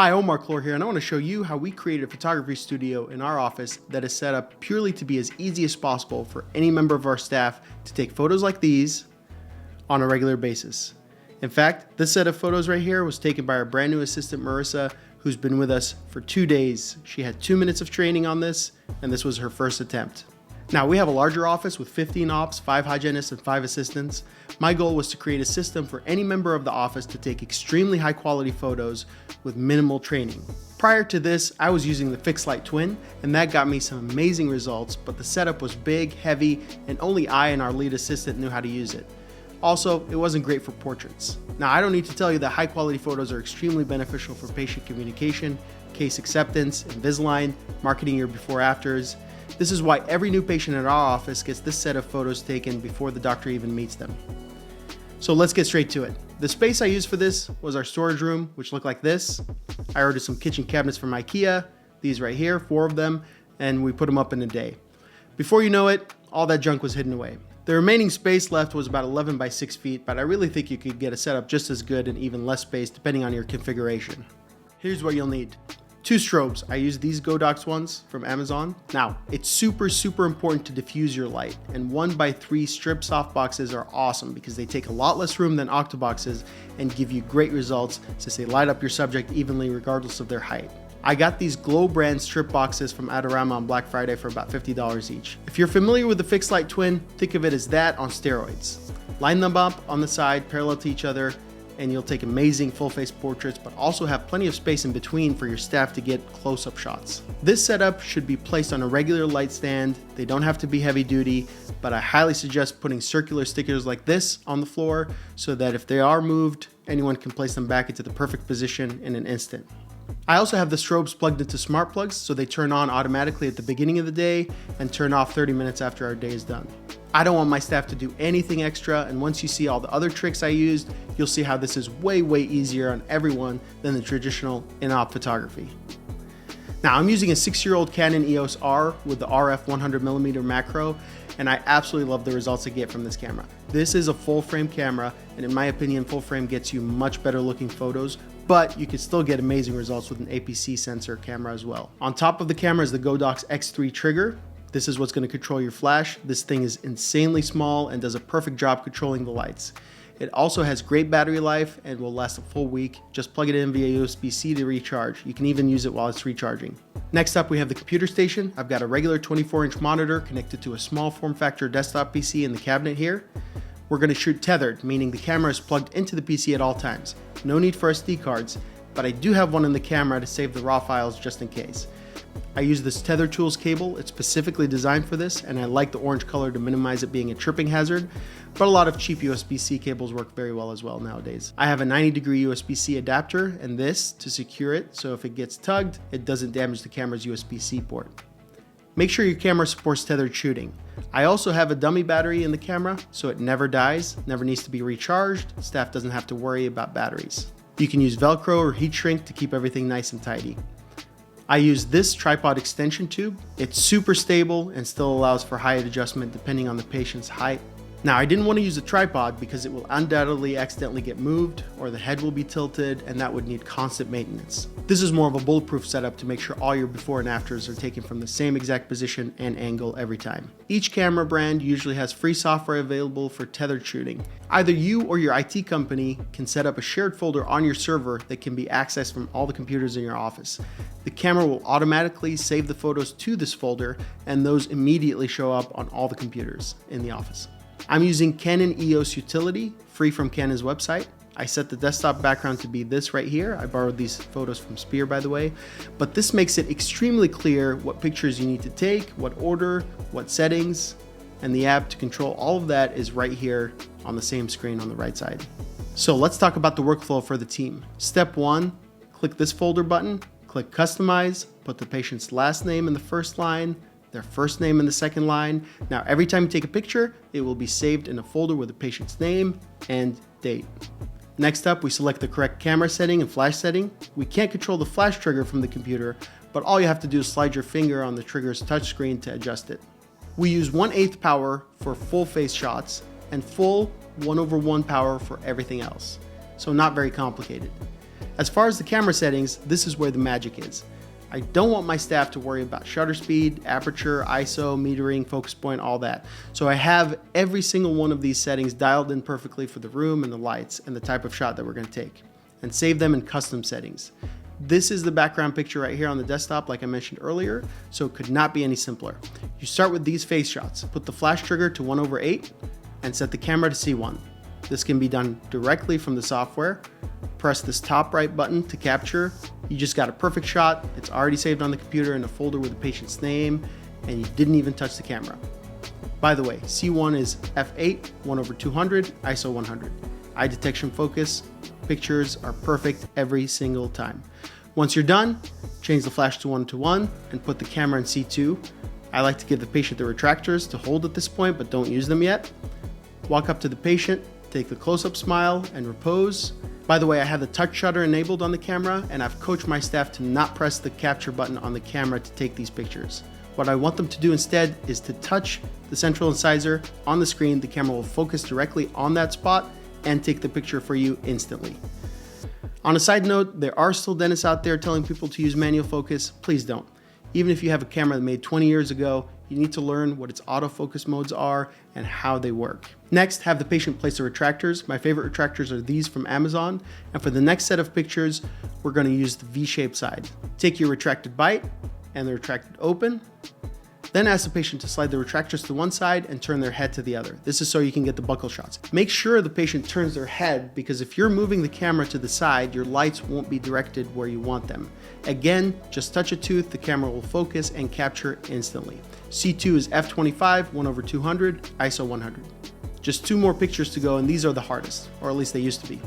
Hi, Omar Clore here, and I want to show you how we created a photography studio in our office that is set up purely to be as easy as possible for any member of our staff to take photos like these on a regular basis. In fact, this set of photos right here was taken by our brand new assistant Marissa, who's been with us for 2 days. She had 2 minutes of training on this, and this was her first attempt. Now, we have a larger office with 15 ops, 5 hygienists, and 5 assistants. My goal was to create a system for any member of the office to take extremely high quality photos with minimal training. Prior to this, I was using the fixed light twin, and that got me some amazing results, but the setup was big, heavy, and only I and our lead assistant knew how to use it. Also, it wasn't great for portraits. Now, I don't need to tell you that high quality photos are extremely beneficial for patient communication, case acceptance, Invisalign, marketing your before afters. This is why every new patient in our office gets this set of photos taken before the doctor even meets them. So let's get straight to it. The space I used for this was our storage room, which looked like this. I ordered some kitchen cabinets from IKEA, these right here, 4 of them, and we put them up in a day. Before you know it, all that junk was hidden away. The remaining space left was about 11 by 6 feet, but I really think you could get a setup just as good and even less space depending on your configuration. Here's what you'll need. 2 strobes. I used these Godox ones from Amazon. Now, it's super important to diffuse your light, and 1x3 strip softboxes are awesome because they take a lot less room than octoboxes and give you great results since they light up your subject evenly regardless of their height. I got these Glow brand strip boxes from Adorama on Black Friday for about $50 each. If you're familiar with the fixed light twin, think of it as that on steroids. Line them up on the side parallel to each other, and you'll take amazing full face portraits, but also have plenty of space in between for your staff to get close-up shots. This setup should be placed on a regular light stand. They don't have to be heavy duty, but I highly suggest putting circular stickers like this on the floor so that if they are moved, anyone can place them back into the perfect position in an instant. I also have the strobes plugged into smart plugs so they turn on automatically at the beginning of the day and turn off 30 minutes after our day is done. I don't want my staff to do anything extra, and once you see all the other tricks I used, you'll see how this is way easier on everyone than the traditional in-op photography. Now, I'm using a 6-year-old Canon EOS R with the RF 100mm macro, and I absolutely love the results I get from this camera. This is a full frame camera, and in my opinion, full frame gets you much better looking photos, but you can still get amazing results with an APC sensor camera as well. On top of the camera is the Godox X3 trigger. This is what's going to control your flash. This thing is insanely small and does a perfect job controlling the lights. It also has great battery life and will last a full week. Just plug it in via USB-C to recharge. You can even use it while it's recharging. Next up, we have the computer station. I've got a regular 24-inch monitor connected to a small form factor desktop PC in the cabinet here. We're going to shoot tethered, meaning the camera is plugged into the PC at all times. No need for SD cards, but I do have one in the camera to save the raw files just in case. I use this Tethered Tools cable. It's specifically designed for this, and I like the orange color to minimize it being a tripping hazard, but a lot of cheap USB-C cables work very well as well nowadays. I have a 90-degree USB-C adapter and this to secure it, so if it gets tugged, it doesn't damage the camera's USB-C port. Make sure your camera supports tethered shooting. I also have a dummy battery in the camera, so it never dies, never needs to be recharged. Staff doesn't have to worry about batteries. You can use Velcro or heat shrink to keep everything nice and tidy. I use this tripod extension tube. It's super stable and still allows for height adjustment depending on the patient's height. Now, I didn't want to use a tripod because it will undoubtedly accidentally get moved or the head will be tilted, and that would need constant maintenance. This is more of a bulletproof setup to make sure all your before and afters are taken from the same exact position and angle every time. Each camera brand usually has free software available for tethered shooting. Either you or your IT company can set up a shared folder on your server that can be accessed from all the computers in your office. The camera will automatically save the photos to this folder, and those immediately show up on all the computers in the office. I'm using Canon EOS Utility, free from Canon's website. I set the desktop background to be this right here. I borrowed these photos from Spear, by the way, but this makes it extremely clear what pictures you need to take, what order, what settings, and the app to control all of that is right here on the same screen on the right side. So let's talk about the workflow for the team. Step 1, click this folder button, click Customize, put the patient's last name in the first line, their first name in the second line. Now, every time you take a picture, it will be saved in a folder with the patient's name and date. Next up, we select the correct camera setting and flash setting. We can't control the flash trigger from the computer, but all you have to do is slide your finger on the trigger's touchscreen to adjust it. We use 1/8 power for full face shots and full 1/1 power for everything else, so not very complicated. As far as the camera settings, this is where the magic is. I don't want my staff to worry about shutter speed, aperture, ISO, metering, focus point, all that. So I have every single one of these settings dialed in perfectly for the room and the lights and the type of shot that we're going to take, and save them in custom settings. This is the background picture right here on the desktop like I mentioned earlier, so it could not be any simpler. You start with these face shots, put the flash trigger to 1/8 and set the camera to C1. This can be done directly from the software. Press this top right button to capture. You just got a perfect shot. It's already saved on the computer in a folder with the patient's name, and you didn't even touch the camera. By the way, C1 is f8, 1/200, ISO 100. Eye detection focus, pictures are perfect every single time. Once you're done, change the flash to 1:1 and put the camera in C2. I like to give the patient the retractors to hold at this point, but don't use them yet. Walk up to the patient, take the close-up smile and repose. By the way, I have the touch shutter enabled on the camera, and I've coached my staff to not press the capture button on the camera to take these pictures. What I want them to do instead is to touch the central incisor on the screen. The camera will focus directly on that spot and take the picture for you instantly. On a side note, there are still dentists out there telling people to use manual focus. Please don't. Even if you have a camera made 20 years ago, you need to learn what its autofocus modes are and how they work. Next, have the patient place the retractors. My favorite retractors are these from Amazon. And for the next set of pictures, we're going to use the V-shaped side. Take your retracted bite and the retracted open. Then ask the patient to slide the retractors to one side and turn their head to the other. This is so you can get the buccal shots. Make sure the patient turns their head, because if you're moving the camera to the side, your lights won't be directed where you want them. Again, just touch a tooth, the camera will focus and capture instantly. C2 is f25, 1/200, ISO 100. Just 2 more pictures to go, and these are the hardest, or at least they used to be.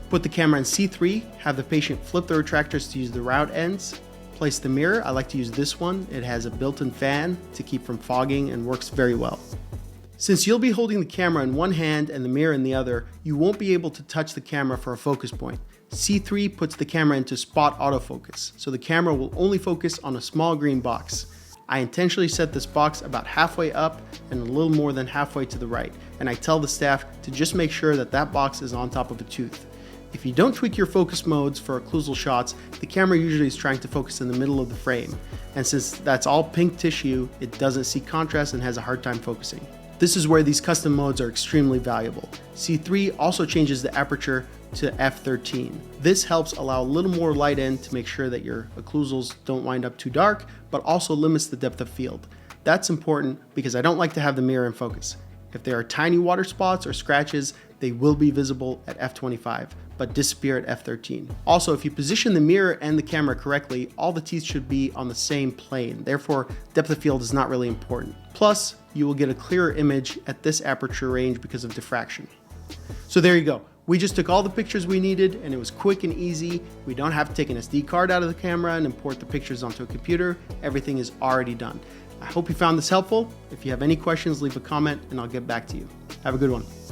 Put the camera in C3, have the patient flip the retractors to use the round ends. Place the mirror. I like to use this one. It has a built-in fan to keep from fogging and works very well. Since you'll be holding the camera in one hand and the mirror in the other, you won't be able to touch the camera for a focus point. C3 puts the camera into spot autofocus, so the camera will only focus on a small green box. I intentionally set this box about halfway up and a little more than halfway to the right, and I tell the staff to just make sure that that box is on top of a tooth. If you don't tweak your focus modes for occlusal shots, the camera usually is trying to focus in the middle of the frame, and since that's all pink tissue, it doesn't see contrast and has a hard time focusing. This is where these custom modes are extremely valuable. C3 also changes the aperture to f13. This helps allow a little more light in to make sure that your occlusals don't wind up too dark, but also limits the depth of field. That's important because I don't like to have the mirror in focus. If there are tiny water spots or scratches, they will be visible at f25, but disappear at f13. Also, if you position the mirror and the camera correctly, all the teeth should be on the same plane. Therefore, depth of field is not really important. Plus, you will get a clearer image at this aperture range because of diffraction. So there you go. We just took all the pictures we needed, and it was quick and easy. We don't have to take an SD card out of the camera and import the pictures onto a computer. Everything is already done. I hope you found this helpful. If you have any questions, leave a comment and I'll get back to you. Have a good one.